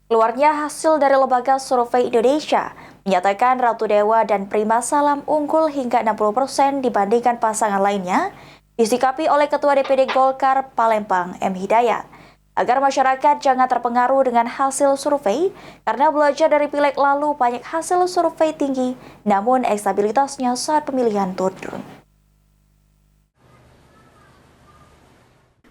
Keluarnya hasil dari Lembaga Survei Indonesia menyatakan Ratu Dewa dan Prima Salam unggul hingga 60% dibandingkan pasangan lainnya, disikapi oleh Ketua DPD Golkar Palembang M. Hidayat. Agar masyarakat jangan terpengaruh dengan hasil survei, karena belajar dari pileg lalu banyak hasil survei tinggi, namun elektabilitasnya saat pemilihan turun.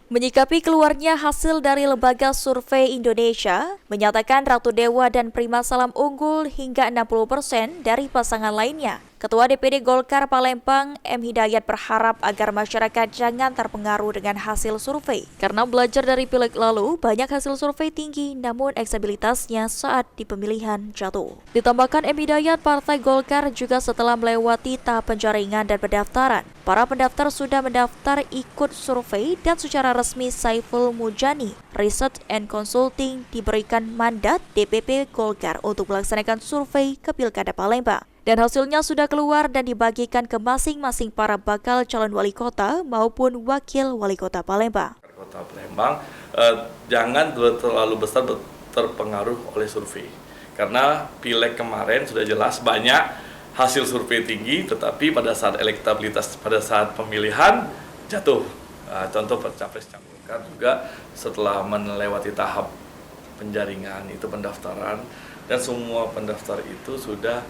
Menyikapi keluarnya hasil dari Lembaga Survei Indonesia, menyatakan Ratu Dewa dan Prima Salam unggul hingga 60% dari pasangan lainnya. Ketua DPD Golkar Palembang M. Hidayat berharap agar masyarakat jangan terpengaruh dengan hasil survei. Karena belajar dari pileg lalu, banyak hasil survei tinggi, namun elektabilitasnya saat di pemilihan jatuh. Ditambahkan M. Hidayat, Partai Golkar juga setelah melewati tahap penjaringan dan pendaftaran. Para pendaftar sudah mendaftar ikut survei dan secara resmi Saiful Mujani Research and Consulting diberikan mandat DPP Golkar untuk melaksanakan survei ke Pilkada Palembang. Dan hasilnya sudah keluar dan dibagikan ke masing-masing para bakal calon wali kota maupun wakil wali kota Palembang. Kota Palembang jangan terlalu besar terpengaruh oleh survei. Karena pileg kemarin sudah jelas banyak hasil survei tinggi, tetapi pada saat elektabilitas, pada saat pemilihan jatuh. Contoh Capres Golkar juga setelah melewati tahap penjaringan, itu pendaftaran, dan semua pendaftar itu sudah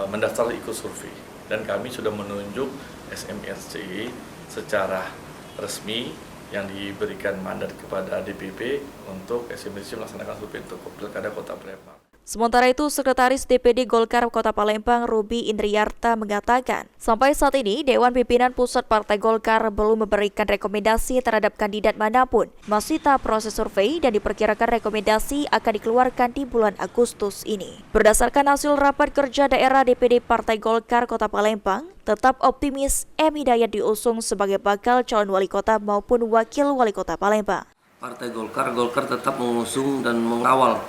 mendaftar ikut survei. Dan kami sudah menunjuk SMRC secara resmi yang diberikan mandat kepada DPP untuk SMRC melaksanakan survei untuk Pilkada Kota Palembang. Sementara itu, Sekretaris DPD Golkar Kota Palembang Ruby Indriyarta mengatakan, sampai saat ini Dewan Pimpinan Pusat Partai Golkar belum memberikan rekomendasi terhadap kandidat manapun. Masih tahap proses survei dan diperkirakan rekomendasi akan dikeluarkan di bulan Agustus ini. Berdasarkan hasil rapat kerja daerah DPD Partai Golkar Kota Palembang, tetap optimis M. Hidayat diusung sebagai bakal calon wali kota maupun wakil wali kota Palembang. Partai Golkar tetap mengusung dan mengawal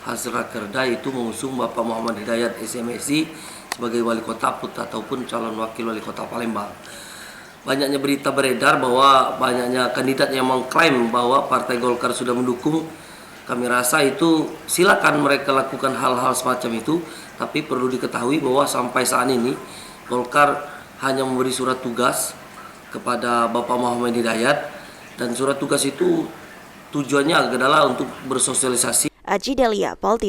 hasil rakerda, itu mengusung Bapak Muhammad Hidayat SMSI sebagai wali kota Put ataupun calon wakil wali kota Palembang. Banyaknya berita beredar bahwa banyaknya kandidat yang mengklaim bahwa Partai Golkar sudah mendukung. Kami rasa itu silakan mereka lakukan hal-hal semacam itu, tapi perlu diketahui bahwa sampai saat ini Golkar hanya memberi surat tugas kepada Bapak Muhammad Hidayat, dan surat tugas itu tujuannya adalah untuk bersosialisasi. Aji Delia, Pol TV.